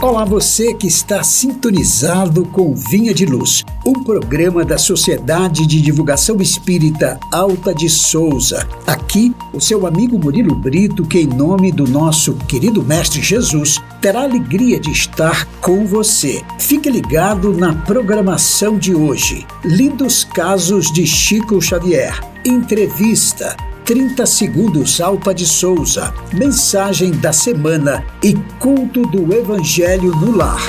Olá, você que está sintonizado com Vinha de Luz, um programa da Sociedade de Divulgação Espírita Alta de Souza. Aqui, o seu amigo Murilo Brito, que em nome do nosso querido Mestre Jesus, terá a alegria de estar com você. Fique ligado na programação de hoje. Lindos casos de Chico Xavier. Entrevista. 30 segundos Alta de Souza, mensagem da semana e culto do Evangelho no lar.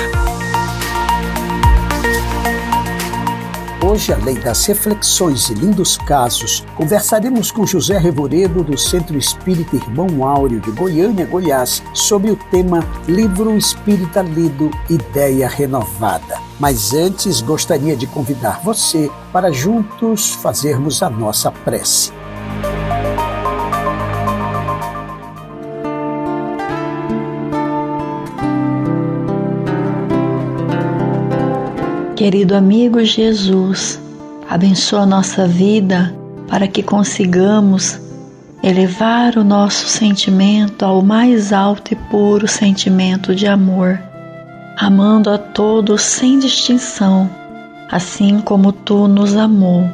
Hoje, além das reflexões e lindos casos, conversaremos com José Revoredo do Centro Espírita Irmão Áureo de Goiânia, Goiás, sobre o tema Livro Espírita Lido, Ideia Renovada. Mas antes, gostaria de convidar você para juntos fazermos a nossa prece. Querido amigo Jesus, abençoa a nossa vida para que consigamos elevar o nosso sentimento ao mais alto e puro sentimento de amor, amando a todos sem distinção, assim como Tu nos amou.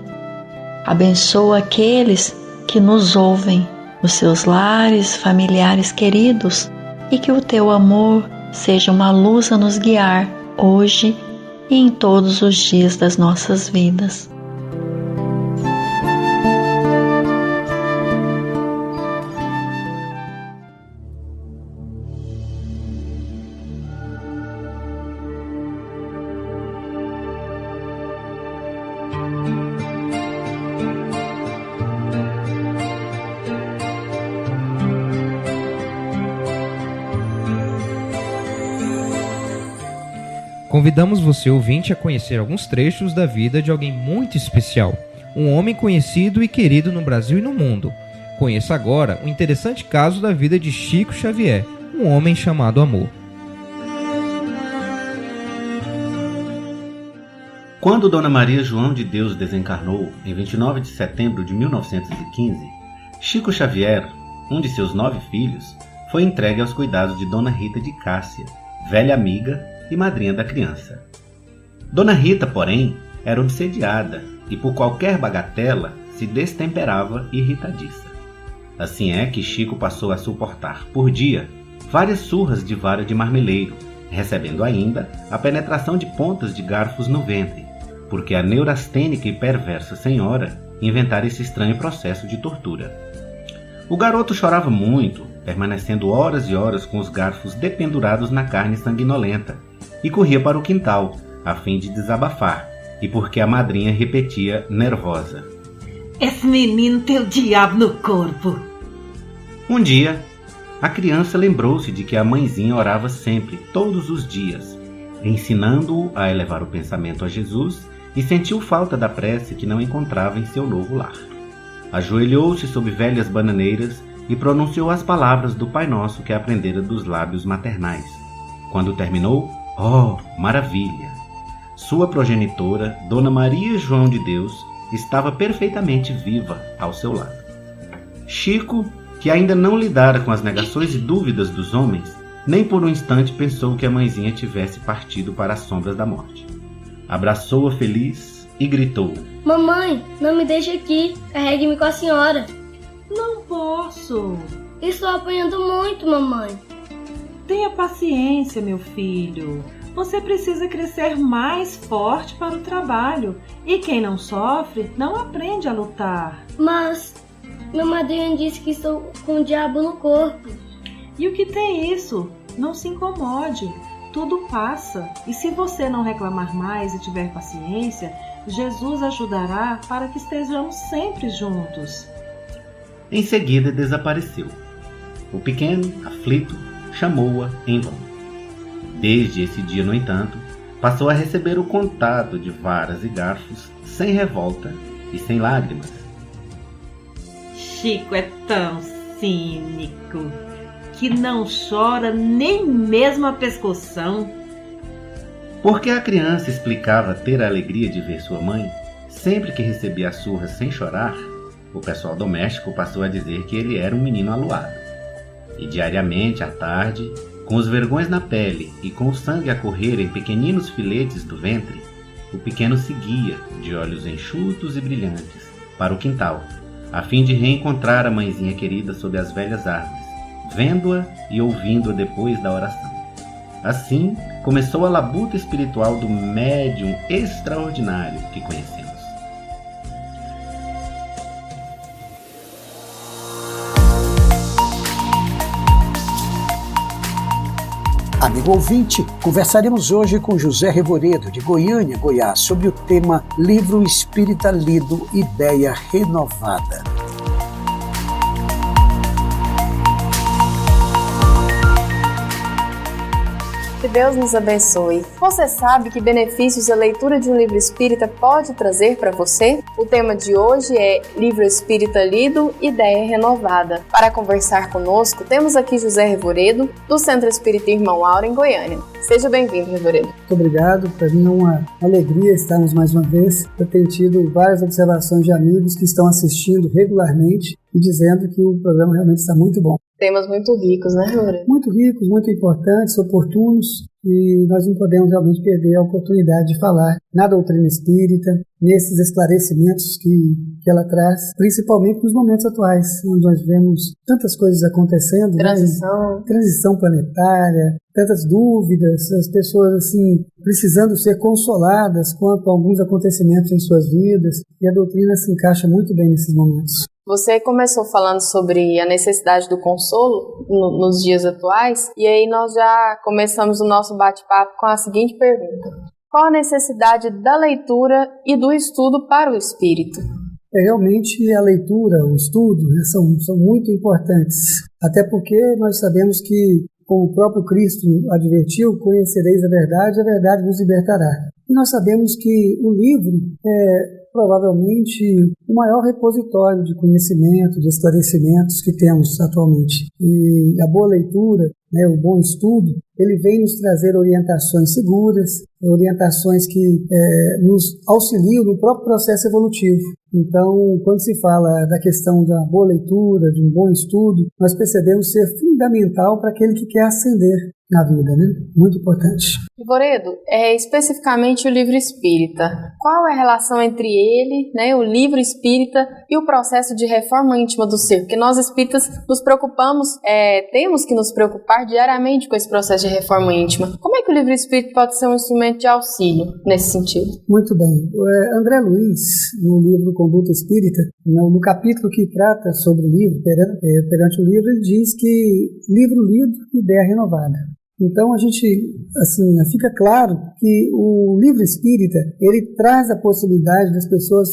Abençoa aqueles que nos ouvem, os seus lares, familiares queridos, e que o Teu amor seja uma luz a nos guiar hoje e em todos os dias das nossas vidas. Convidamos você, ouvinte, a conhecer alguns trechos da vida de alguém muito especial, um homem conhecido e querido no Brasil e no mundo. Conheça agora um interessante caso da vida de Chico Xavier, um homem chamado amor. Quando Dona Maria João de Deus desencarnou, em 29 de setembro de 1915, Chico Xavier, um de seus 9 filhos, foi entregue aos cuidados de Dona Rita de Cássia, velha amiga e madrinha da criança. Dona Rita, porém, era obsediada e por qualquer bagatela se destemperava irritadiça. Assim é que Chico passou a suportar, por dia, várias surras de vara de marmeleiro, recebendo ainda a penetração de pontas de garfos no ventre, porque a neurastênica e perversa senhora inventara esse estranho processo de tortura. O garoto chorava muito, permanecendo horas e horas com os garfos dependurados na carne sanguinolenta, e corria para o quintal, a fim de desabafar, e porque a madrinha repetia, nervosa: "Esse menino tem o diabo no corpo." Um dia, a criança lembrou-se de que a mãezinha orava sempre, todos os dias, ensinando-o a elevar o pensamento a Jesus, e sentiu falta da prece que não encontrava em seu novo lar. Ajoelhou-se sob velhas bananeiras e pronunciou as palavras do Pai Nosso que aprendera dos lábios maternais. Quando terminou, oh, maravilha! Sua progenitora, Dona Maria João de Deus, estava perfeitamente viva ao seu lado. Chico, que ainda não lidara com as negações e dúvidas dos homens, nem por um instante pensou que a mãezinha tivesse partido para as sombras da morte. Abraçou-a feliz e gritou: "Mamãe, não me deixe aqui, carregue-me com a senhora." "Não posso." "Estou apanhando muito, mamãe." "Tenha paciência, meu filho. Você precisa crescer mais forte para o trabalho. E quem não sofre, não aprende a lutar." "Mas minha madrinha disse que estou com o diabo no corpo." "E o que tem isso? Não se incomode. Tudo passa. E se você não reclamar mais e tiver paciência, Jesus ajudará para que estejamos sempre juntos." Em seguida desapareceu. O pequeno, aflito, chamou-a em vão. Desde esse dia, no entanto, passou a receber o contato de varas e garfos sem revolta e sem lágrimas. Chico é tão cínico que não chora nem mesmo a pescoção. Porque a criança explicava ter a alegria de ver sua mãe, sempre que recebia a surra sem chorar, o pessoal doméstico passou a dizer que ele era um menino aluado. E diariamente, à tarde, Com os vergões na pele e com o sangue a correr em pequeninos filetes do ventre, o pequeno seguia, de olhos enxutos e brilhantes, para o quintal, a fim de reencontrar a mãezinha querida sob as velhas árvores, vendo-a e ouvindo-a depois da oração. Assim, começou a labuta espiritual do médium extraordinário que conhecemos. Amigo ouvinte, conversaremos hoje com José Revoredo, de Goiânia, Goiás, sobre o tema Livro Espírita Lido, Ideia Renovada. Que Deus nos abençoe. Você sabe que benefícios a leitura de um livro espírita pode trazer para você? O tema de hoje é Livro Espírita Lido, Ideia Renovada. Para conversar conosco, temos aqui José Revoredo, do Centro Espírita Irmão Aura, em Goiânia. Seja bem-vindo, Revoredo. Muito obrigado. Para mim é uma alegria estarmos mais uma vez. Eu tenho tido várias observações de amigos que estão assistindo regularmente e dizendo que o programa realmente está muito bom. Temas muito ricos, né, Revoredo? Muito ricos, muito importantes, oportunos, e nós não podemos realmente perder a oportunidade de falar na doutrina espírita, nesses esclarecimentos que ela traz, principalmente nos momentos atuais, onde nós vemos tantas coisas acontecendo, transição planetária, tantas dúvidas, as pessoas assim precisando ser consoladas quanto a alguns acontecimentos em suas vidas, e a doutrina se encaixa muito bem nesses momentos. Você começou falando sobre a necessidade do consolo nos dias atuais, e aí nós já começamos o nosso bate-papo com a seguinte pergunta: qual a necessidade da leitura e do estudo para o espírito? Realmente a leitura, o estudo, são muito importantes, até porque nós sabemos que, como o próprio Cristo advertiu, conhecereis a verdade vos libertará. E nós sabemos que o livro é provavelmente o maior repositório de conhecimento, de esclarecimentos que temos atualmente. E a boa leitura, o bom estudo, ele vem nos trazer orientações seguras, orientações que nos auxiliam no próprio processo evolutivo. Então, quando se fala da questão da boa leitura, de um bom estudo, nós percebemos ser fundamental para aquele que quer ascender na vida, né? Muito importante. Revoredo, especificamente o livro espírita. Qual é a relação entre ele, o livro espírita, e o processo de reforma íntima do ser? Porque nós espíritas nos preocupamos, temos que nos preocupar diariamente com esse processo de reforma íntima. Como é que o livro espírita pode ser um instrumento de auxílio nesse sentido? Muito bem. André Luiz, no livro Conduta Espírita, no capítulo que trata sobre o livro, perante o livro, ele diz que livro lido, ideia renovada. Então a gente, fica claro que o livro espírita, ele traz a possibilidade das pessoas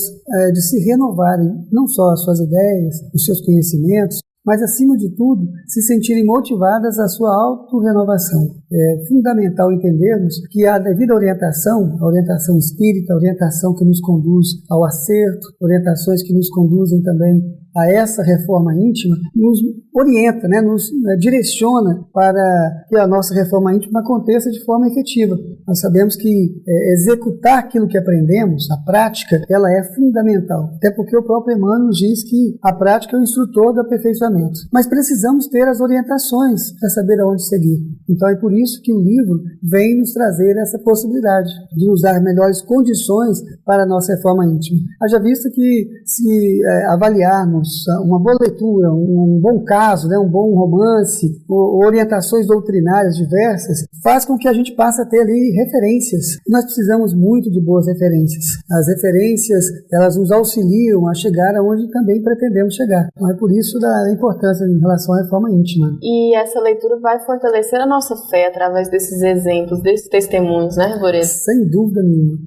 de se renovarem, não só as suas ideias, os seus conhecimentos, mas acima de tudo, se sentirem motivadas à sua autorrenovação. É fundamental entendermos que a devida orientação, a orientação espírita, a orientação que nos conduz ao acerto, orientações que nos conduzem também a essa reforma íntima, nos orienta, nos direciona para que a nossa reforma íntima aconteça de forma efetiva. Nós sabemos que executar aquilo que aprendemos, a prática, ela é fundamental. Até porque o próprio Emmanuel diz que a prática é o instrutor do aperfeiçoamento. Mas precisamos ter as orientações para saber aonde seguir. Então é por isso que o livro vem nos trazer essa possibilidade de nos dar melhores condições para a nossa reforma íntima. Haja vista que se avaliarmos uma boa leitura, um bom caso, um bom romance, orientações doutrinárias diversas, faz com que a gente passe a ter ali referências. Nós precisamos muito de boas referências. As referências, elas nos auxiliam a chegar aonde também pretendemos chegar. Então é por isso da importância em relação à reforma íntima. E essa leitura vai fortalecer a nossa fé através desses exemplos, desses testemunhos, né, Revoredo? Sem dúvida nenhuma.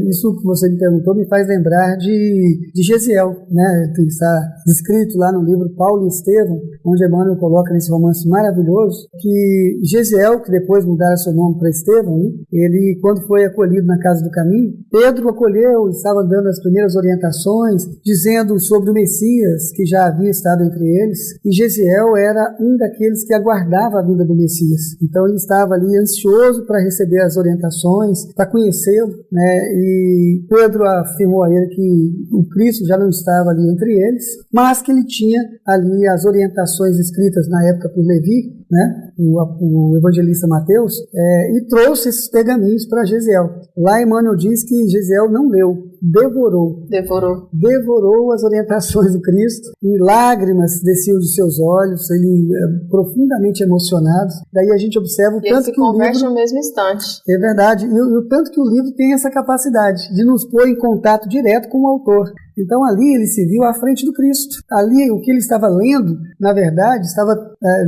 Isso que você me perguntou me faz lembrar de Gesiel, que está descrito lá no livro Paulo e Estevão, onde Emmanuel coloca nesse romance maravilhoso que Gesiel, que depois mudaram seu nome para Estevão, ele, quando foi acolhido na Casa do Caminho, Pedro acolheu, estava dando as primeiras orientações, dizendo sobre o Messias, que já havia estado entre eles, e Gesiel era um daqueles que aguardava a vinda do Messias. Então ele estava ali ansioso para receber as orientações, para conhecê-lo, e Pedro afirmou a ele que o Cristo já não estava ali entre eles, mas que ele tinha ali as orientações escritas na época por Levi, né, o evangelista Mateus, e trouxe esses pergaminhos para Gesiel. Lá Emmanuel diz que Gesiel não leu, devorou as orientações do Cristo, e lágrimas desciam de seus olhos, ele profundamente emocionado. Daí a gente observa o e tanto que o livro... no mesmo instante. É verdade, e o tanto que o livro tem essa capacidade de nos pôr em contato direto com o autor. Então ali ele se viu à frente do Cristo. Ali o que ele estava lendo, na verdade, estava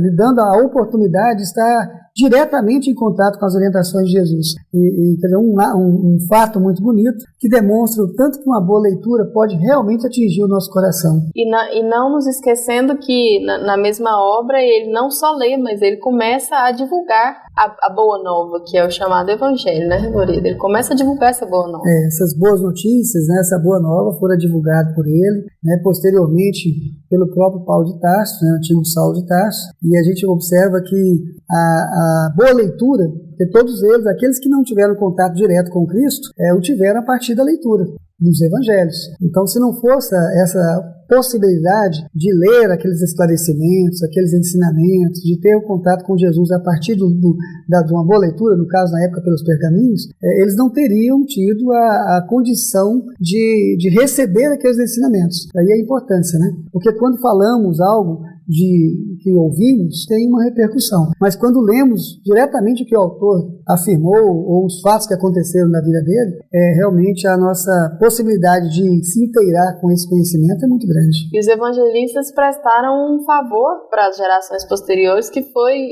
lhe dando a oportunidade de estar diretamente em contato com as orientações de Jesus. Quer dizer, um fato muito bonito que demonstra o tanto que uma boa leitura pode realmente atingir o nosso coração. E não nos esquecendo que na mesma obra ele não só lê, mas ele começa a divulgar a boa nova, que é o chamado Evangelho, né, Revoredo? Ele começa a divulgar essa boa nova. Essas boas notícias, né, essa boa nova foram divulgadas por ele, né, posteriormente pelo próprio Paulo de Tarso, né, antigo Saulo de Tarso, e a gente observa que a boa leitura, que todos eles, aqueles que não tiveram contato direto com Cristo, o tiveram a partir da leitura dos evangelhos. Então, se não fosse essa possibilidade de ler aqueles esclarecimentos, aqueles ensinamentos, de ter o contato com Jesus a partir de uma boa leitura, no caso na época pelos pergaminhos, eles não teriam tido a condição de receber aqueles ensinamentos. Aí a importância, né? Porque quando falamos algo que ouvimos, tem uma repercussão. Mas quando lemos diretamente o que o autor afirmou ou os fatos que aconteceram na vida dele, realmente a nossa possibilidade de se inteirar com esse conhecimento é muito grande. E os evangelistas prestaram um favor para as gerações posteriores, que foi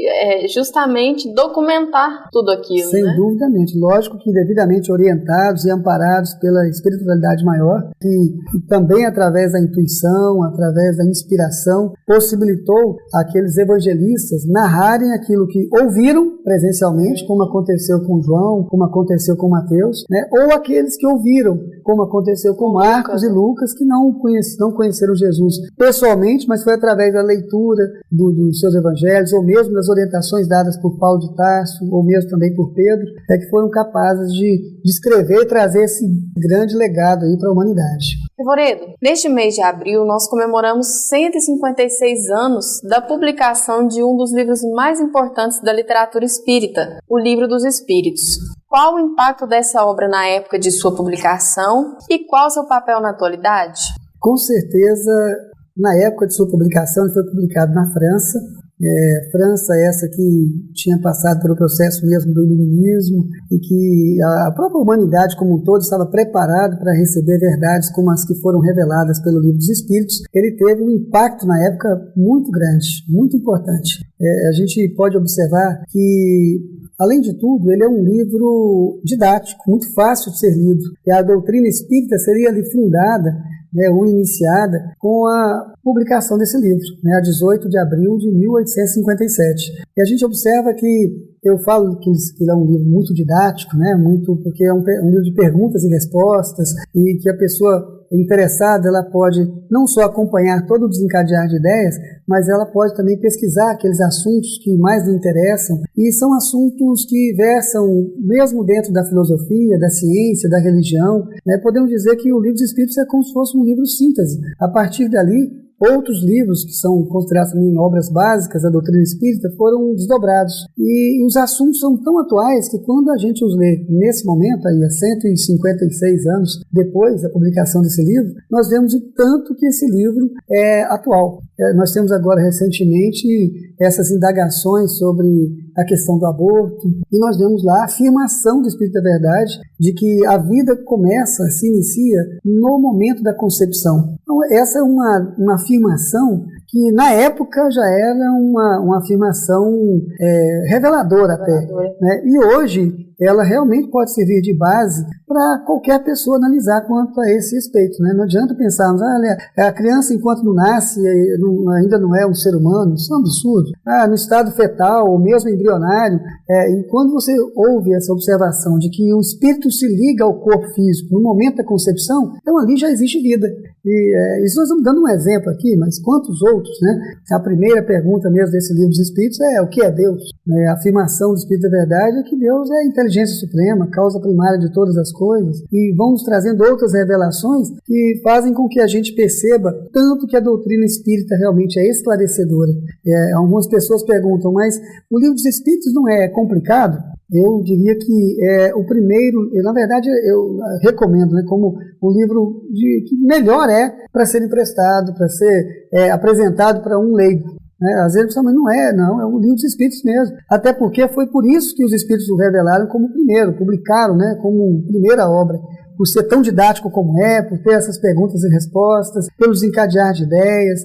justamente documentar tudo aquilo. Sem né? duvidamente. Lógico que devidamente orientados e amparados pela espiritualidade maior, que também através da intuição, através da inspiração, possibilitou aqueles evangelistas narrarem aquilo que ouviram presencialmente, como aconteceu com João, como aconteceu com Mateus, né? Ou aqueles que ouviram, como aconteceu com Marcos e Lucas, que não conheceram Jesus pessoalmente, mas foi através da leitura dos seus evangelhos, ou mesmo das orientações dadas por Paulo de Tarso, ou mesmo também por Pedro, que foram capazes de escrever e trazer esse grande legado aí para a humanidade. Revoredo, neste mês de abril nós comemoramos 156 anos da publicação de um dos livros mais importantes da literatura espírita, o Livro dos Espíritos. Qual o impacto dessa obra na época de sua publicação e qual o seu papel na atualidade? Com certeza, na época de sua publicação, ele foi publicado na França. França essa que tinha passado pelo processo mesmo do iluminismo e que a própria humanidade como um todo estava preparada para receber verdades como as que foram reveladas pelo Livro dos Espíritos. Ele teve um impacto na época muito grande, muito importante. A gente pode observar que, além de tudo, ele é um livro didático, muito fácil de ser lido, e a doutrina espírita seria ali fundada, ou iniciada com a publicação desse livro, a 18 de abril de 1857. E a gente observa que, eu falo que ele é um livro muito didático, muito, porque é um livro de perguntas e respostas, e que a pessoa interessada, ela pode não só acompanhar todo o desencadear de ideias, mas ela pode também pesquisar aqueles assuntos que mais lhe interessam, e são assuntos que versam mesmo dentro da filosofia, da ciência, da religião. Podemos dizer que o Livro dos Espíritos é como se fosse um livro síntese. A partir dali, outros livros que são considerados também obras básicas da doutrina espírita foram desdobrados. E os assuntos são tão atuais que quando a gente os lê nesse momento, aí, há 156 anos depois da publicação desse livro, nós vemos o tanto que esse livro é atual. Nós temos agora recentemente essas indagações sobre a questão do aborto, e nós vemos lá a afirmação do Espírito da Verdade de que a vida se inicia no momento da concepção. Então, essa é uma afirmação que na época já era uma afirmação reveladora até. E hoje ela realmente pode servir de base para qualquer pessoa analisar quanto a esse respeito. Não adianta pensarmos, a criança enquanto não nasce ainda não é um ser humano, isso é um absurdo. No estado fetal ou mesmo embrionário, e quando você ouve essa observação de que o espírito se liga ao corpo físico no momento da concepção, então ali já existe vida. E isso nós estamos dando um exemplo aqui, mas quantos outros, né? A primeira pergunta mesmo desse livro dos Espíritos é o que é Deus? A afirmação do Espírito da Verdade é que Deus é a inteligência suprema, causa primária de todas as coisas, e vão nos trazendo outras revelações que fazem com que a gente perceba tanto que a doutrina espírita realmente é esclarecedora. Algumas pessoas perguntam, mas o livro dos Espíritos não é complicado? Eu diria que é o primeiro, na verdade eu recomendo, né, como um livro que melhor para ser emprestado, para ser apresentado para um leigo. Às vezes não é o livro dos Espíritos mesmo. Até porque foi por isso que os Espíritos o revelaram como primeiro, publicaram, né, como primeira obra. Por ser tão didático como por ter essas perguntas e respostas, pelo desencadear de ideias,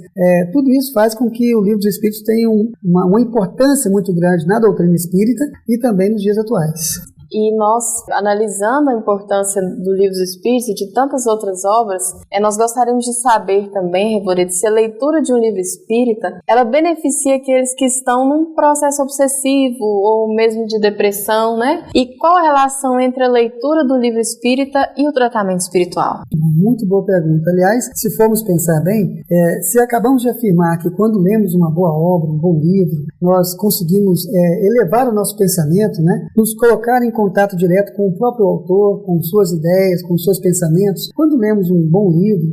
tudo isso faz com que o livro dos Espíritos tenha uma importância muito grande na doutrina espírita e também nos dias atuais. E nós, analisando a importância do Livro dos Espíritos e de tantas outras obras, nós gostaríamos de saber também, Revoredo, se a leitura de um livro espírita, ela beneficia aqueles que estão num processo obsessivo ou mesmo de depressão, né? E qual a relação entre a leitura do livro espírita e o tratamento espiritual? Muito boa pergunta. Aliás, se formos pensar bem, se acabamos de afirmar que quando lemos uma boa obra, um bom livro, nós conseguimos elevar o nosso pensamento, né? Nos colocar em contato direto com o próprio autor, com suas ideias, com seus pensamentos. Quando lemos um bom livro,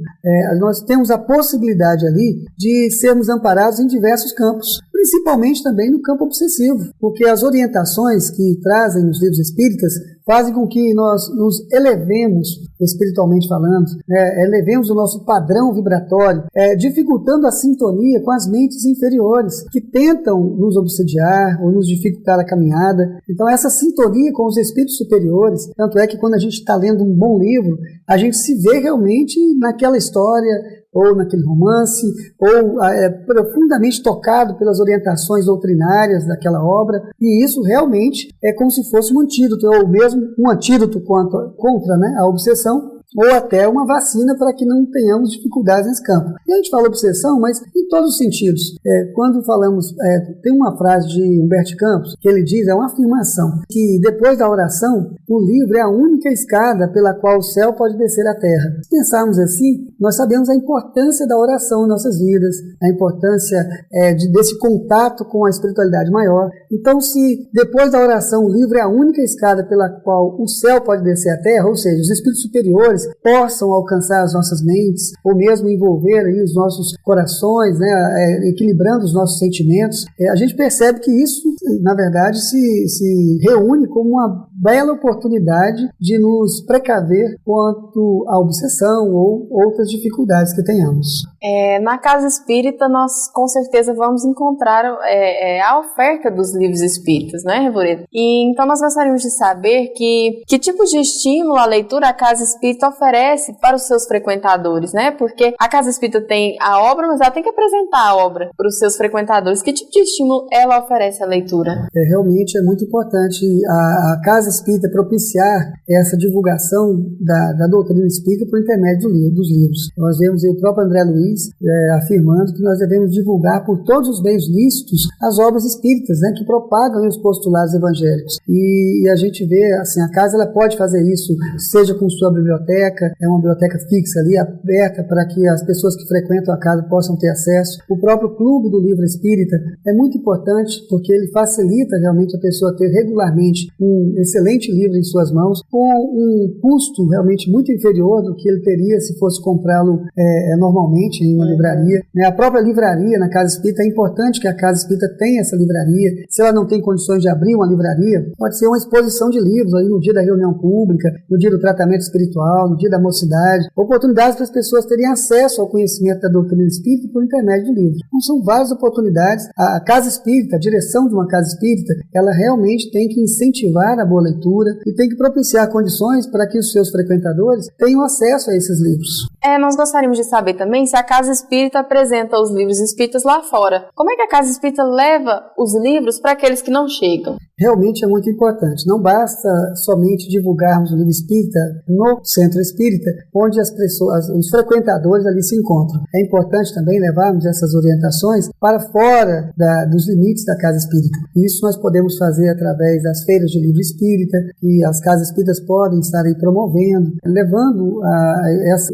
nós temos a possibilidade ali de sermos amparados em diversos campos, principalmente também no campo obsessivo, porque as orientações que trazem os livros espíritas fazem com que nós nos elevemos, espiritualmente falando, elevemos o nosso padrão vibratório, dificultando a sintonia com as mentes inferiores, que tentam nos obsediar ou nos dificultar a caminhada. Então, essa sintonia com os espíritos superiores, tanto é que quando a gente está lendo um bom livro, a gente se vê realmente naquela história, ou naquele romance, ou profundamente tocado pelas orientações doutrinárias daquela obra, e isso realmente é como se fosse um antídoto, ou mesmo um antídoto contra, né, a obsessão, ou até uma vacina para que não tenhamos dificuldades nesse campo. E a gente fala obsessão, mas em todos os sentidos. Quando falamos, tem uma frase de Humberto Campos, que ele diz, é uma afirmação, que depois da oração, o livro é a única escada pela qual o céu pode descer à terra. Se pensarmos assim, nós sabemos a importância da oração em nossas vidas, a importância desse contato com a espiritualidade maior. Então, se depois da oração o livro é a única escada pela qual o céu pode descer à terra, ou seja, os espíritos superiores possam alcançar as nossas mentes, ou mesmo envolver aí os nossos corações, né, equilibrando os nossos sentimentos, a gente percebe que isso, na verdade, se reúne como uma bela oportunidade de nos precaver quanto à obsessão ou outras dificuldades que tenhamos. Na Casa Espírita, nós com certeza vamos encontrar a oferta dos livros espíritas, né, Revoredo? E então nós gostaríamos de saber que tipo de estímulo a leitura a Casa Espírita oferece para os seus frequentadores, né? Porque a Casa Espírita tem a obra, mas ela tem que apresentar a obra para os seus frequentadores. Que tipo de estímulo ela oferece à leitura? Realmente é muito importante a Casa Espírita propiciar essa divulgação da doutrina espírita por intermédio dos livros. Nós vemos aí o próprio André Luiz afirmando que nós devemos divulgar por todos os meios lícitos as obras espíritas, né, que propagam os postulados evangélicos. E a gente vê, assim, a casa ela pode fazer isso, seja com sua biblioteca, é uma biblioteca fixa ali, aberta para que as pessoas que frequentam a casa possam ter acesso. O próprio clube do livro espírita é muito importante porque ele facilita realmente a pessoa ter regularmente um excelente livro em suas mãos, com um custo realmente muito inferior do que ele teria se fosse comprá-lo normalmente em uma livraria. A própria livraria na Casa Espírita, é importante que a Casa Espírita tenha essa livraria. Se ela não tem condições de abrir uma livraria, pode ser uma exposição de livros aí no dia da reunião pública, no dia do tratamento espiritual, no dia da mocidade, oportunidades para as pessoas terem acesso ao conhecimento da doutrina espírita por intermédio de livros. Então são várias oportunidades. A Casa Espírita, a direção de uma Casa Espírita, ela realmente tem que incentivar a boa leitura e tem que propiciar condições para que os seus frequentadores tenham acesso a esses livros. Nós gostaríamos de saber também se a Casa Espírita apresenta os livros espíritas lá fora. Como é que a Casa Espírita leva os livros para aqueles que não chegam? Realmente é muito importante. Não basta somente divulgarmos o livro espírita no centro espírita, onde os frequentadores ali se encontram. É importante também levarmos essas orientações para fora dos limites da Casa Espírita. Isso nós podemos fazer através das feiras de livro espírita, que as casas espíritas podem estar aí promovendo, levando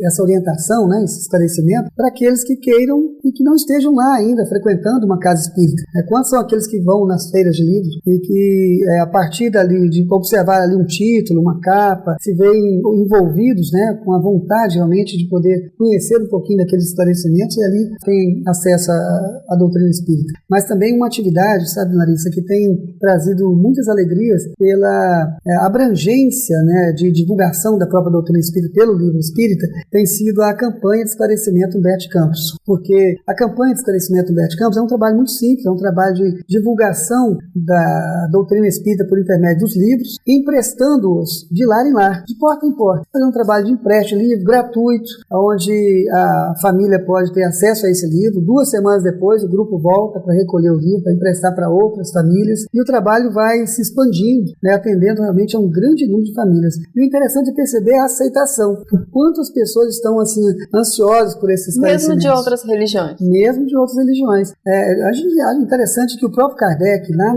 essa orientação orientação, né, esse esclarecimento, para aqueles que queiram e que não estejam lá ainda frequentando uma casa espírita. Quantos são aqueles que vão nas feiras de livros e que, a partir dali, de observar ali um título, uma capa, se veem envolvidos, né, com a vontade realmente de poder conhecer um pouquinho daqueles esclarecimentos e ali tem acesso à doutrina espírita. Mas também uma atividade, sabe, Larissa, que tem trazido muitas alegrias pela abrangência, né, de divulgação da própria doutrina espírita pelo livro espírita, tem sido a campanha de esclarecimento Humberto Campos. Porque a campanha de esclarecimento Humberto Campos é um trabalho muito simples, é um trabalho de divulgação da doutrina espírita por intermédio dos livros, emprestando-os de lar em lar, de porta em porta. É um trabalho de empréstimo de livro gratuito, onde a família pode ter acesso a esse livro. 2 semanas depois, o grupo volta para recolher o livro, para emprestar para outras famílias, e o trabalho vai se expandindo, né, atendendo realmente a um grande número de famílias. E o interessante é perceber a aceitação, por quantas pessoas estão assim ansiosas por esses esclarecimentos. Mesmo de outras religiões. Mesmo de outras religiões. A gente acha interessante que o próprio Kardec, lá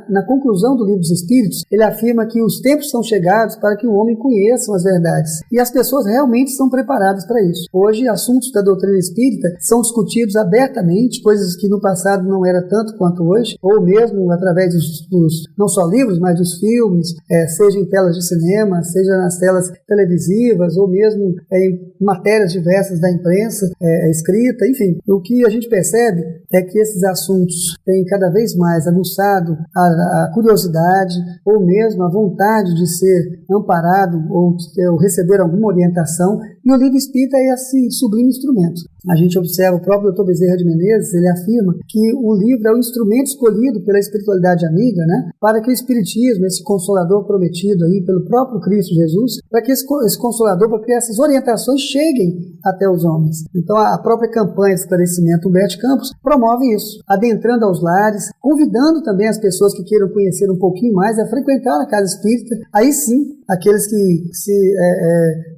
na conclusão do Livro dos Espíritos, ele afirma que os tempos são chegados para que o homem conheça as verdades. E as pessoas realmente estão preparadas para isso. Hoje, assuntos da doutrina espírita são discutidos abertamente, coisas que no passado não era tanto quanto hoje, ou mesmo através dos não só livros, mas dos filmes, seja em telas de cinema, seja nas telas televisivas, ou mesmo em matérias diversas da imprensa escrita, enfim. O que a gente percebe é que esses assuntos têm cada vez mais aguçado a curiosidade, ou mesmo a vontade de ser amparado ou receber alguma orientação, e o livro espírita é esse sublime instrumento. A gente observa o próprio Dr. Bezerra de Menezes, ele afirma que o livro é o instrumento escolhido pela espiritualidade amiga, né, para que o espiritismo, esse consolador prometido aí pelo próprio Cristo Jesus, para que esse consolador, para que essas orientações cheguem até os homens. Então a própria campanha de esclarecimento Humberto Campos promove isso, adentrando aos lares, convidando também as pessoas que queiram conhecer um pouquinho mais a frequentar a casa espírita. Aí sim, aqueles que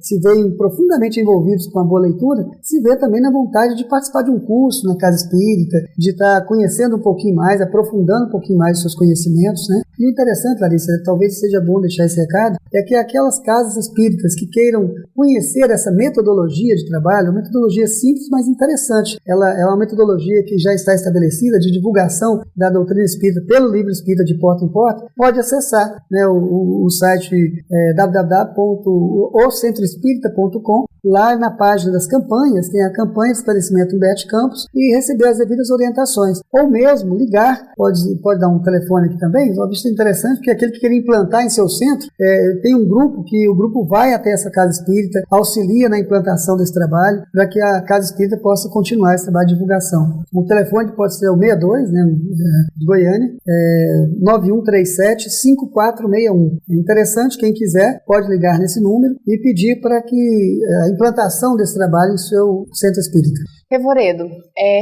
se veem profundamente envolvidos com a boa leitura, se vê também na vontade de participar de um curso na casa espírita, de estar conhecendo um pouquinho mais, aprofundando um pouquinho mais os seus conhecimentos, né? E o interessante, Larissa, talvez seja bom deixar esse recado, é que aquelas casas espíritas que queiram conhecer essa metodologia de trabalho, uma metodologia simples, mas interessante. Ela é uma metodologia que já está estabelecida de divulgação da doutrina espírita pelo livro espírita de porta em porta, pode acessar, né, o site www.ocentroespírita.com. Lá na página das campanhas tem a campanha de esclarecimento Humberto Campos e receber as devidas orientações. Ou mesmo ligar, pode dar um telefone aqui também. Uma vista interessante, porque aquele que quer implantar em seu centro, tem um grupo que o grupo vai até essa casa espírita, auxilia na implantação desse trabalho, para que a casa espírita possa continuar esse trabalho de divulgação. O telefone pode ser o 62, né, de Goiânia, 9137-5461. É interessante, quem quiser pode ligar nesse número e pedir para que a implantação desse trabalho em seu centro espírita. Revoredo,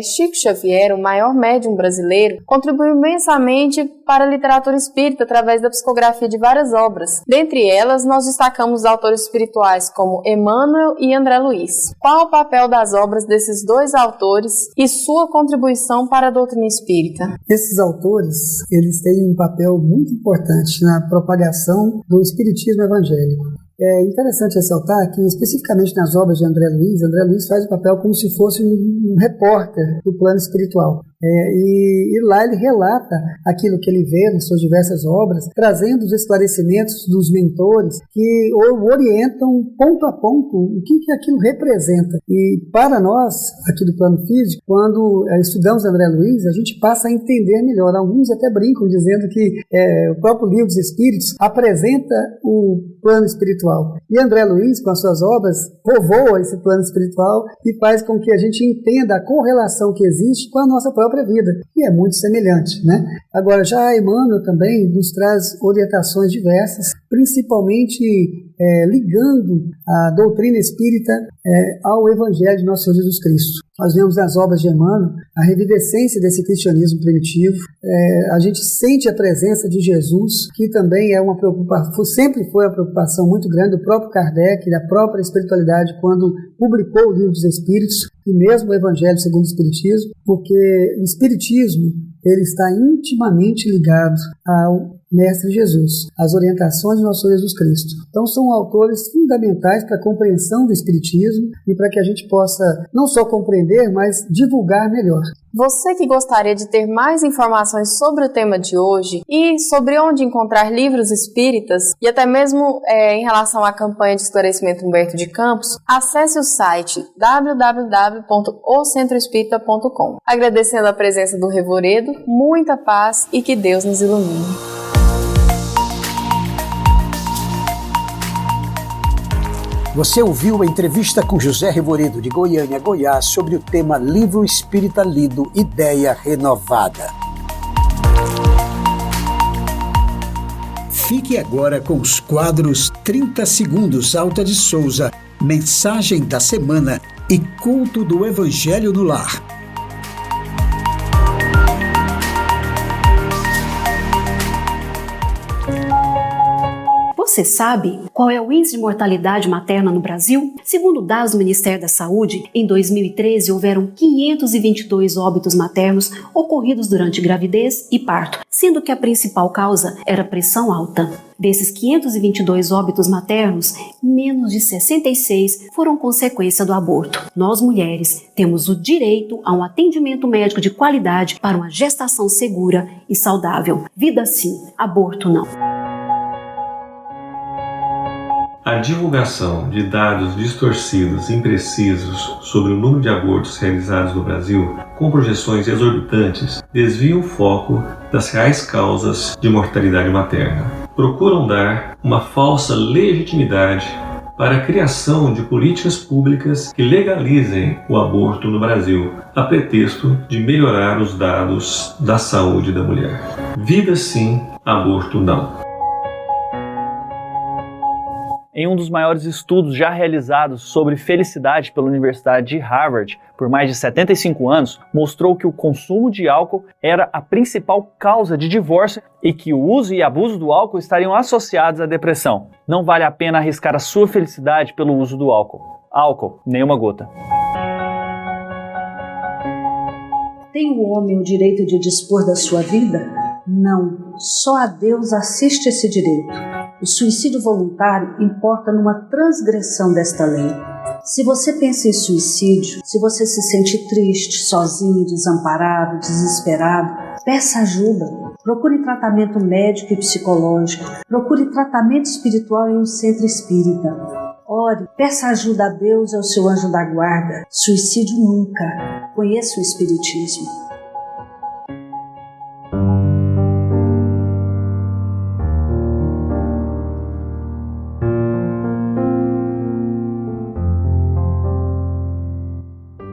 Chico Xavier, o maior médium brasileiro, contribuiu imensamente para a literatura espírita através da psicografia de várias obras. Dentre elas, nós destacamos autores espirituais como Emmanuel e André Luiz. Qual o papel das obras desses dois autores e sua contribuição para a doutrina espírita? Esses autores, eles têm um papel muito importante na propagação do espiritismo evangélico. É interessante ressaltar que, especificamente nas obras de André Luiz faz o papel como se fosse um repórter do plano espiritual. E lá ele relata aquilo que ele vê nas suas diversas obras, trazendo os esclarecimentos dos mentores que orientam ponto a ponto o que aquilo representa. E para nós, aqui do plano físico, quando estudamos André Luiz, a gente passa a entender melhor. Alguns até brincam dizendo que o próprio Livro dos Espíritos apresenta o plano espiritual. E André Luiz, com as suas obras, povoa esse plano espiritual e faz com que a gente entenda a correlação que existe com a nossa própria vida, e é muito semelhante, né? Agora, já Emmanuel também nos traz orientações diversas, principalmente ligando a doutrina espírita ao Evangelho de Nosso Senhor Jesus Cristo. Nós vemos nas obras de Emmanuel a revivescência desse cristianismo primitivo. A gente sente a presença de Jesus, que também é uma preocupação, sempre foi uma preocupação muito grande do próprio Kardec, da própria espiritualidade, quando publicou o Livro dos Espíritos. e mesmo o Evangelho segundo o Espiritismo, porque o Espiritismo ele está intimamente ligado ao Mestre Jesus, às orientações de nosso Senhor Jesus Cristo. Então são autores fundamentais para a compreensão do Espiritismo e para que a gente possa não só compreender, mas divulgar melhor. Você que gostaria de ter mais informações sobre o tema de hoje e sobre onde encontrar livros espíritas e até mesmo em relação à campanha de esclarecimento Humberto de Campos, acesse o site www.ocentroespírita.com. Agradecendo a presença do Revoredo, muita paz e que Deus nos ilumine. Você ouviu a entrevista com José Revoredo de Goiânia, Goiás, sobre o tema Livro Espírita Lido, Ideia Renovada. Fique agora com os quadros 30 Segundos Alta de Souza, Mensagem da Semana e Culto do Evangelho no Lar. Você sabe qual é o índice de mortalidade materna no Brasil? Segundo dados do Ministério da Saúde, em 2013 houveram 522 óbitos maternos ocorridos durante gravidez e parto, sendo que a principal causa era pressão alta. Desses 522 óbitos maternos, menos de 66 foram consequência do aborto. Nós, mulheres, temos o direito a um atendimento médico de qualidade para uma gestação segura e saudável. Vida sim, aborto não. A divulgação de dados distorcidos e imprecisos sobre o número de abortos realizados no Brasil, com projeções exorbitantes, desvia o foco das reais causas de mortalidade materna. Procuram dar uma falsa legitimidade para a criação de políticas públicas que legalizem o aborto no Brasil, a pretexto de melhorar os dados da saúde da mulher. Vida sim, aborto não. Em um dos maiores estudos já realizados sobre felicidade pela Universidade de Harvard por mais de 75 anos, mostrou que o consumo de álcool era a principal causa de divórcio e que o uso e abuso do álcool estariam associados à depressão. Não vale a pena arriscar a sua felicidade pelo uso do álcool. Álcool, nenhuma gota. Tem o homem o direito de dispor da sua vida? Não, só a Deus assiste esse direito. O suicídio voluntário importa numa transgressão desta lei. Se você pensa em suicídio, se você se sente triste, sozinho, desamparado, desesperado, peça ajuda. Procure tratamento médico e psicológico. Procure tratamento espiritual em um centro espírita. Ore, peça ajuda a Deus e ao seu anjo da guarda. Suicídio nunca. Conheça o Espiritismo.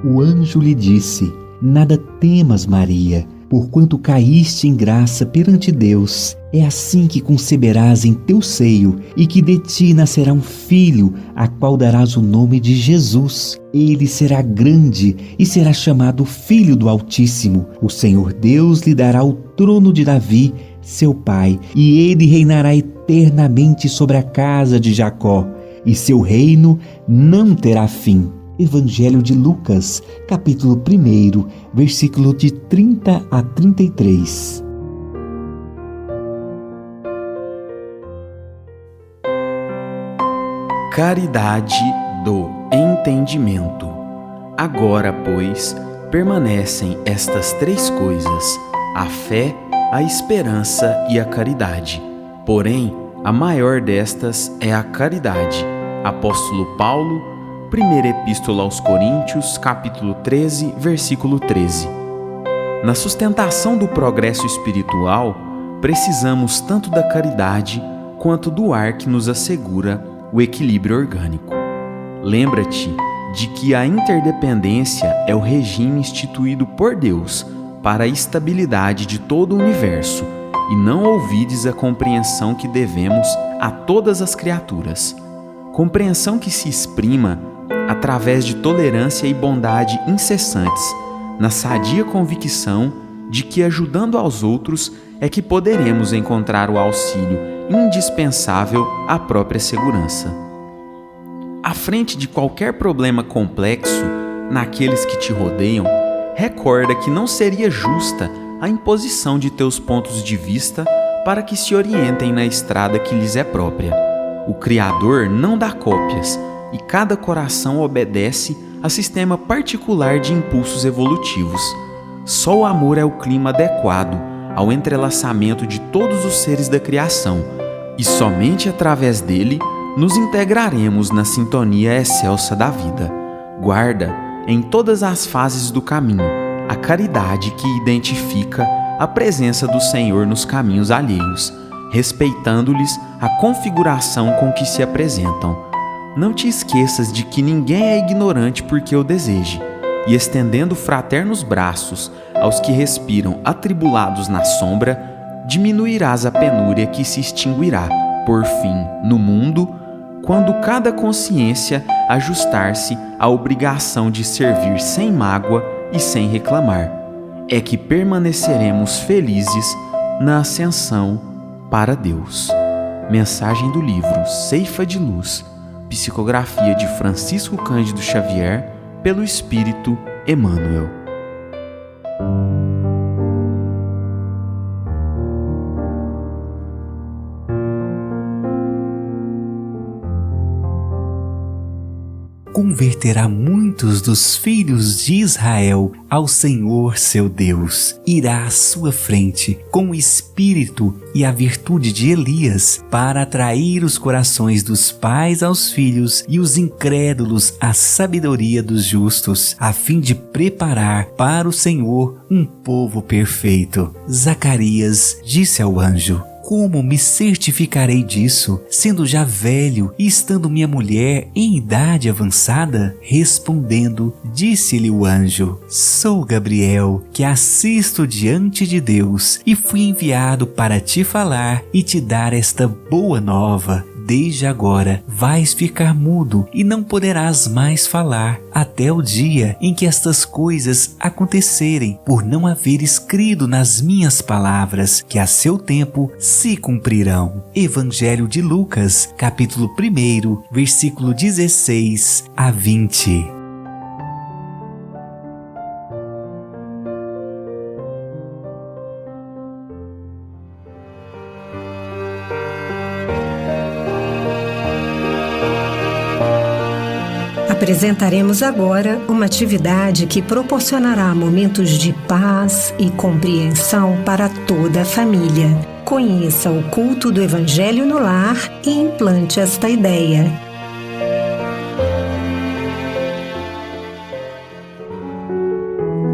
O anjo lhe disse: Nada temas, Maria, porquanto caíste em graça perante Deus. É assim que conceberás em teu seio, e que de ti nascerá um filho, a qual darás o nome de Jesus. Ele será grande e será chamado Filho do Altíssimo. O Senhor Deus lhe dará o trono de Davi, seu pai, e ele reinará eternamente sobre a casa de Jacó, e seu reino não terá fim. Evangelho de Lucas, capítulo 1, versículo de 30 a 33. Caridade do entendimento. Agora, pois, permanecem estas três coisas: a fé, a esperança e a caridade. Porém, a maior destas é a caridade. Apóstolo Paulo, Primeira Epístola aos Coríntios, capítulo 13, versículo 13. Na sustentação do progresso espiritual, precisamos tanto da caridade quanto do ar que nos assegura o equilíbrio orgânico. Lembra-te de que a interdependência é o regime instituído por Deus para a estabilidade de todo o universo, e não ouvides a compreensão que devemos a todas as criaturas. Compreensão que se exprima através de tolerância e bondade incessantes, na sadia convicção de que, ajudando aos outros, é que poderemos encontrar o auxílio indispensável à própria segurança. À frente de qualquer problema complexo, naqueles que te rodeiam, recorda que não seria justa a imposição de teus pontos de vista para que se orientem na estrada que lhes é própria. O Criador não dá cópias e cada coração obedece a sistema particular de impulsos evolutivos. Só o amor é o clima adequado ao entrelaçamento de todos os seres da criação, e somente através dele nos integraremos na sintonia excelsa da vida. Guarda, em todas as fases do caminho, a caridade que identifica a presença do Senhor nos caminhos alheios, respeitando-lhes a configuração com que se apresentam. Não te esqueças de que ninguém é ignorante porque o deseje, e estendendo fraternos braços aos que respiram atribulados na sombra, diminuirás a penúria que se extinguirá, por fim, no mundo, quando cada consciência ajustar-se à obrigação de servir sem mágoa e sem reclamar. É que permaneceremos felizes na ascensão para Deus. Mensagem do livro Ceifa de Luz, psicografia de Francisco Cândido Xavier, pelo Espírito Emmanuel. Converterá muitos dos filhos de Israel ao Senhor seu Deus. Irá à sua frente com o espírito e a virtude de Elias para atrair os corações dos pais aos filhos e os incrédulos à sabedoria dos justos, a fim de preparar para o Senhor um povo perfeito. Zacarias disse ao anjo: como me certificarei disso, sendo já velho e estando minha mulher em idade avançada? Respondendo, disse-lhe o anjo: sou Gabriel, que assisto diante de Deus, e fui enviado para te falar e te dar esta boa nova. Desde agora vais ficar mudo e não poderás mais falar, até o dia em que estas coisas acontecerem, por não haveres crido nas minhas palavras, que a seu tempo se cumprirão. Evangelho de Lucas, capítulo 1, versículo 16 a 20. Apresentaremos agora uma atividade que proporcionará momentos de paz e compreensão para toda a família. Conheça o culto do Evangelho no lar e implante esta ideia.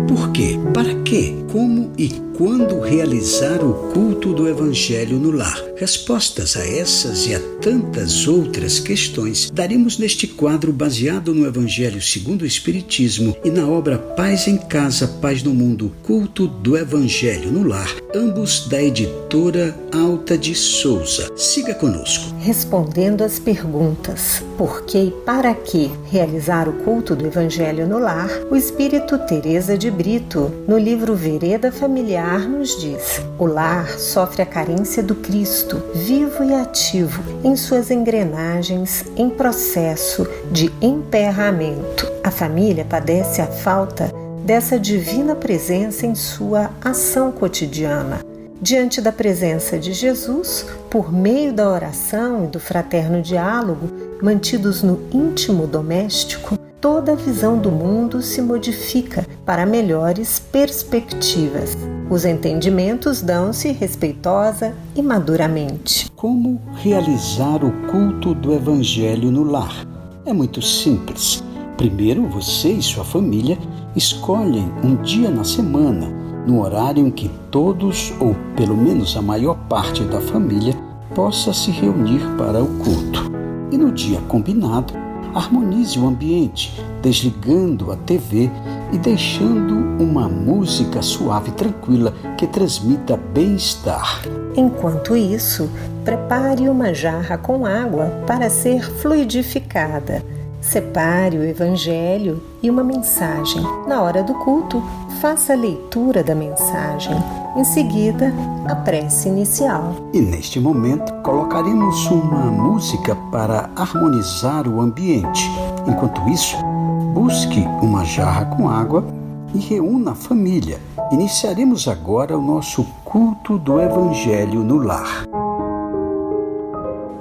Por quê? Para quê? Como e quando realizar o culto do Evangelho no lar? Respostas a essas e a tantas outras questões daremos neste quadro baseado no Evangelho segundo o Espiritismo e na obra Paz em Casa, Paz no Mundo, Culto do Evangelho no Lar, ambos da editora Alta de Souza. Siga conosco. Respondendo às perguntas por que e para que realizar o culto do Evangelho no lar, o Espírito Teresa de Brito, no livro Vereda Familiar, nos diz: o lar sofre a carência do Cristo, vivo e ativo em suas engrenagens em processo de emperramento. A família padece a falta dessa divina presença em sua ação cotidiana. Diante da presença de Jesus, por meio da oração e do fraterno diálogo, mantidos no íntimo doméstico, toda a visão do mundo se modifica para melhores perspectivas. Os entendimentos dão-se respeitosa e maduramente. Como realizar o culto do Evangelho no lar? É muito simples. Primeiro, você e sua família escolhem um dia na semana, no horário em que todos, ou pelo menos a maior parte da família, possa se reunir para o culto. E no dia combinado, harmonize o ambiente, desligando a TV e deixando uma música suave e tranquila que transmita bem-estar. Enquanto isso, prepare uma jarra com água para ser fluidificada. Separe o Evangelho e uma mensagem. Na hora do culto, faça a leitura da mensagem. Em seguida, a prece inicial. E neste momento, colocaremos uma música para harmonizar o ambiente. Enquanto isso, busque uma jarra com água e reúna a família. Iniciaremos agora o nosso culto do Evangelho no lar.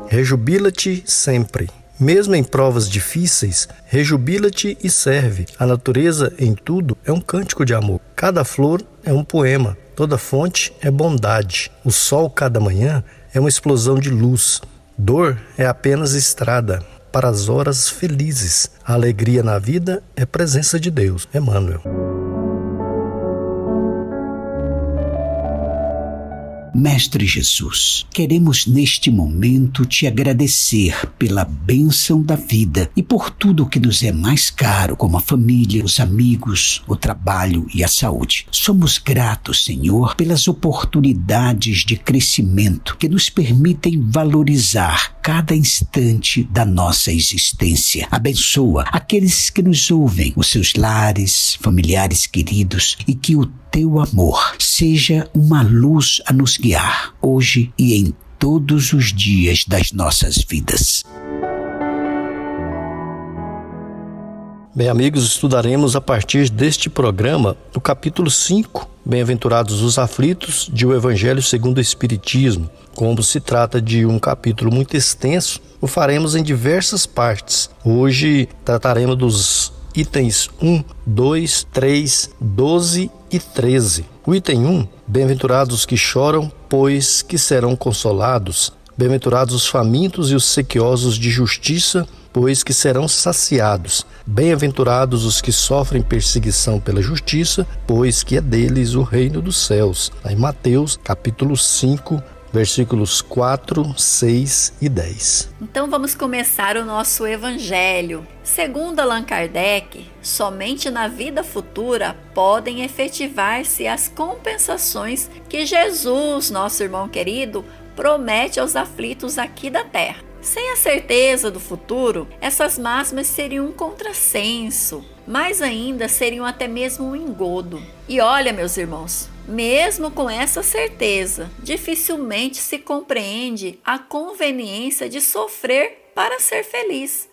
Rejubila-te sempre. Mesmo em provas difíceis, rejubila-te e serve. A natureza, em tudo, é um cântico de amor. Cada flor é um poema. Toda fonte é bondade. O sol, cada manhã, é uma explosão de luz. Dor é apenas estrada para as horas felizes. A alegria na vida é presença de Deus. Emmanuel. Mestre Jesus, queremos neste momento te agradecer pela bênção da vida e por tudo que nos é mais caro, como a família, os amigos, o trabalho e a saúde. Somos gratos, Senhor, pelas oportunidades de crescimento que nos permitem valorizar cada instante da nossa existência. Abençoa aqueles que nos ouvem, os seus lares, familiares queridos, e que o teu amor seja uma luz a nos guiar, hoje e em todos os dias das nossas vidas. Bem, amigos, estudaremos a partir deste programa o capítulo 5, Bem-aventurados os aflitos, de O Evangelho segundo o Espiritismo. Como se trata de um capítulo muito extenso, o faremos em diversas partes. Hoje trataremos dos itens 1, 2, 3, 12 e 13. O item 1, bem-aventurados que choram, pois que serão consolados. Bem-aventurados os famintos e os sequiosos de justiça, pois que serão saciados. Bem-aventurados os que sofrem perseguição pela justiça, pois que é deles o reino dos céus. Em Mateus, capítulo 5, versículos 4, 6 e 10. Então vamos começar o nosso Evangelho. Segundo Allan Kardec, somente na vida futura podem efetivar-se as compensações que Jesus, nosso irmão querido, promete aos aflitos aqui da terra. Sem a certeza do futuro, essas máximas seriam um contrassenso, mais ainda seriam até mesmo um engodo. E olha, meus irmãos, mesmo com essa certeza, dificilmente se compreende a conveniência de sofrer para ser feliz.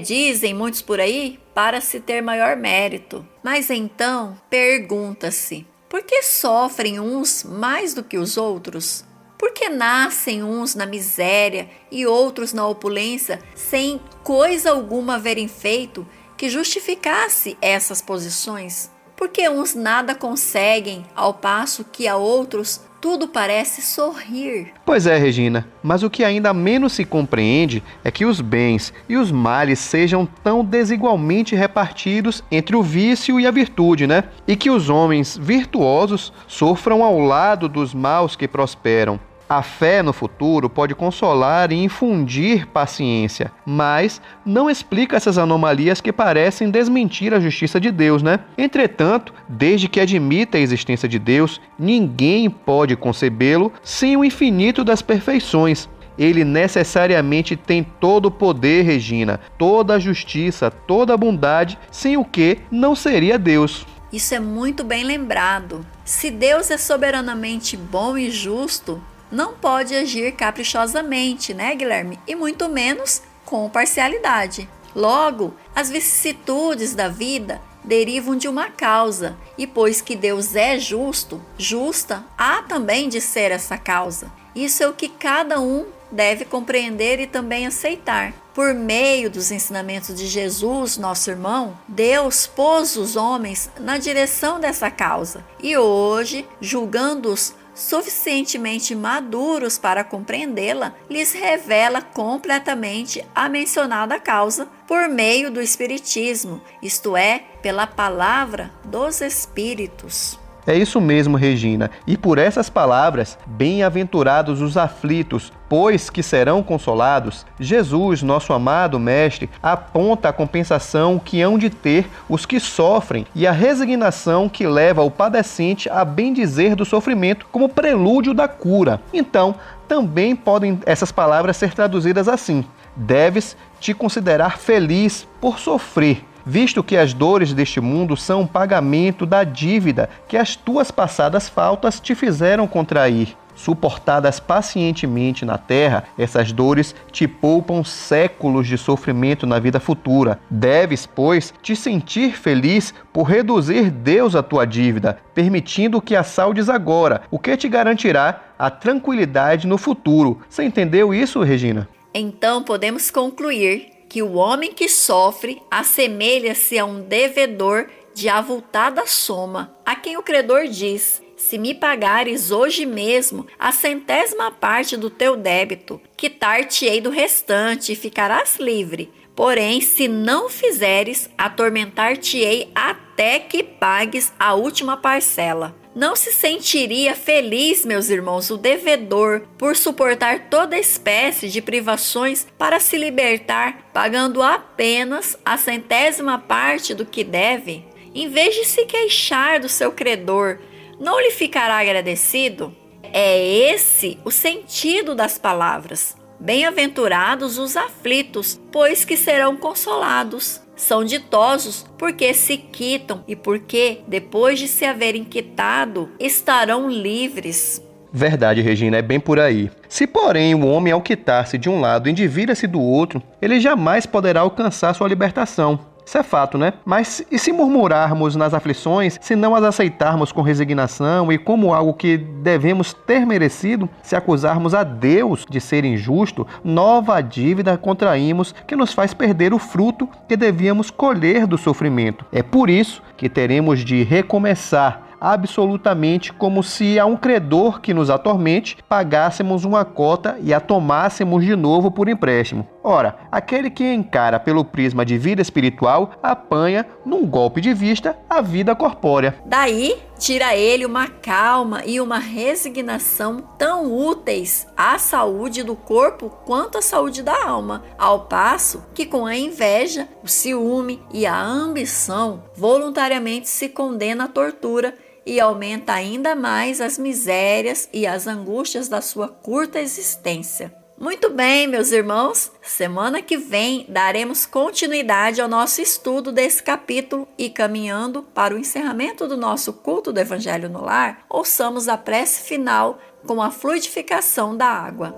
Dizem muitos por aí, para se ter maior mérito. Mas então, pergunta-se, por que sofrem uns mais do que os outros? Por que nascem uns na miséria e outros na opulência, sem coisa alguma haverem feito que justificasse essas posições? Por que uns nada conseguem, ao passo que a outros tudo parece sorrir? Pois é, Regina, mas o que ainda menos se compreende é que os bens e os males sejam tão desigualmente repartidos entre o vício e a virtude, né? E que os homens virtuosos sofram ao lado dos maus que prosperam. A fé no futuro pode consolar e infundir paciência, mas não explica essas anomalias que parecem desmentir a justiça de Deus, né? Entretanto, desde que admita a existência de Deus, ninguém pode concebê-lo sem o infinito das perfeições. Ele necessariamente tem todo o poder, Regina, toda a justiça, toda a bondade, sem o que não seria Deus. Isso é muito bem lembrado. Se Deus é soberanamente bom e justo, não pode agir caprichosamente, né, Guilherme? E muito menos com parcialidade. Logo, as vicissitudes da vida derivam de uma causa, e pois que Deus é justo, justa há também de ser essa causa. Isso é o que cada um deve compreender e também aceitar. Por meio dos ensinamentos de Jesus, nosso irmão, Deus pôs os homens na direção dessa causa, e hoje, julgando-os suficientemente maduros para compreendê-la, lhes revela completamente a mencionada causa por meio do Espiritismo, isto é, pela palavra dos Espíritos. É isso mesmo, Regina. E por essas palavras, bem-aventurados os aflitos, pois que serão consolados, Jesus, nosso amado Mestre, aponta a compensação que hão de ter os que sofrem e a resignação que leva o padecente a bendizer do sofrimento como prelúdio da cura. Então, também podem essas palavras ser traduzidas assim: deves te considerar feliz por sofrer, visto que as dores deste mundo são um pagamento da dívida que as tuas passadas faltas te fizeram contrair. suportadas pacientemente na terra, essas dores te poupam séculos de sofrimento na vida futura. Deves, pois, te sentir feliz por reduzir Deus a tua dívida, permitindo que a saldes agora, o que te garantirá a tranquilidade no futuro. Você entendeu isso, Regina? Então podemos concluir que o homem que sofre assemelha-se a um devedor de avultada soma, a quem o credor diz: se me pagares hoje mesmo a 100ª parte do teu débito, quitar-te-ei do restante e ficarás livre. Porém, se não fizeres, atormentar-te-ei até que pagues a última parcela. Não se sentiria feliz, meus irmãos, o devedor por suportar toda espécie de privações para se libertar, pagando apenas a 100ª parte do que deve? Em vez de se queixar do seu credor, não lhe ficará agradecido? É esse o sentido das palavras. Bem-aventurados os aflitos, pois que serão consolados. São ditosos porque se quitam e porque, depois de se haverem quitado, estarão livres. Verdade, Regina, é bem por aí. Se, porém, o homem, ao quitar-se de um lado, endivida-se do outro, ele jamais poderá alcançar sua libertação. Isso é fato, né? Mas e se murmurarmos nas aflições, se não as aceitarmos com resignação e como algo que devemos ter merecido, se acusarmos a Deus de ser injusto, nova dívida contraímos que nos faz perder o fruto que devíamos colher do sofrimento. É por isso que teremos de recomeçar absolutamente como se a um credor que nos atormente pagássemos uma cota e a tomássemos de novo por empréstimo. Ora, aquele que encara pelo prisma de vida espiritual apanha, num golpe de vista, a vida corpórea. Daí, tira ele uma calma e uma resignação tão úteis à saúde do corpo quanto à saúde da alma, ao passo que com a inveja, o ciúme e a ambição voluntariamente se condena à tortura e aumenta ainda mais as misérias e as angústias da sua curta existência. Muito bem, meus irmãos, semana que vem daremos continuidade ao nosso estudo desse capítulo e, caminhando para o encerramento do nosso culto do Evangelho no Lar, ouçamos a prece final com a fluidificação da água.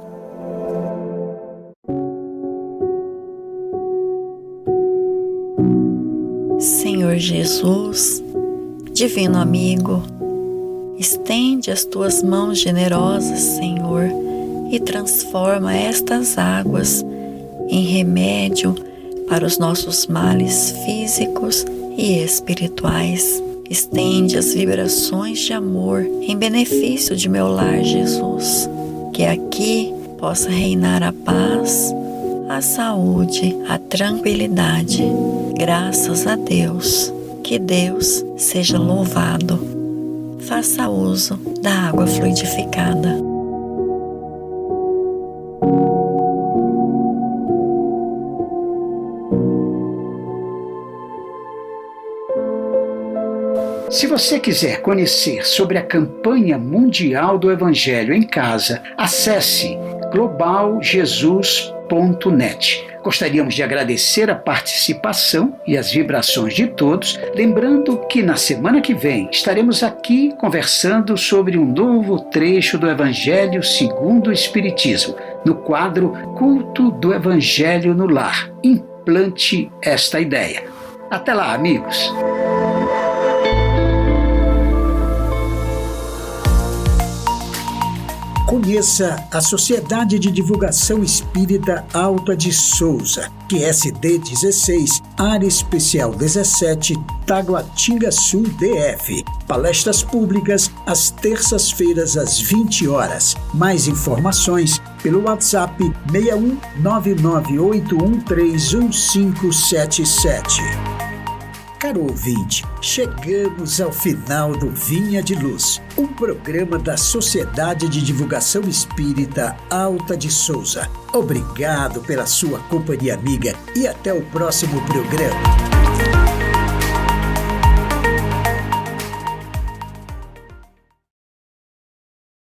Senhor Jesus, Divino amigo, estende as tuas mãos generosas, Senhor, e transforma estas águas em remédio para os nossos males físicos e espirituais. Estende as vibrações de amor em benefício de meu lar, Jesus, que aqui possa reinar a paz, a saúde, a tranquilidade. Graças a Deus. Que Deus seja louvado. Faça uso da água fluidificada. Se você quiser conhecer sobre a campanha mundial do Evangelho em Casa, acesse globaljesus.net. Gostaríamos de agradecer a participação e as vibrações de todos, lembrando que na semana que vem estaremos aqui conversando sobre um novo trecho do Evangelho segundo o Espiritismo, no quadro Culto do Evangelho no Lar. Implante esta ideia. Até lá, amigos! Conheça a Sociedade de Divulgação Espírita Alta de Souza, QSD 16, Área Especial 17, Taguatinga Sul, DF. Palestras públicas às terças-feiras às 20 horas. Mais informações pelo WhatsApp 61 998131577. Caro ouvinte, chegamos ao final do Vinha de Luz, um programa da Sociedade de Divulgação Espírita Alta de Souza. Obrigado pela sua companhia amiga e até o próximo programa.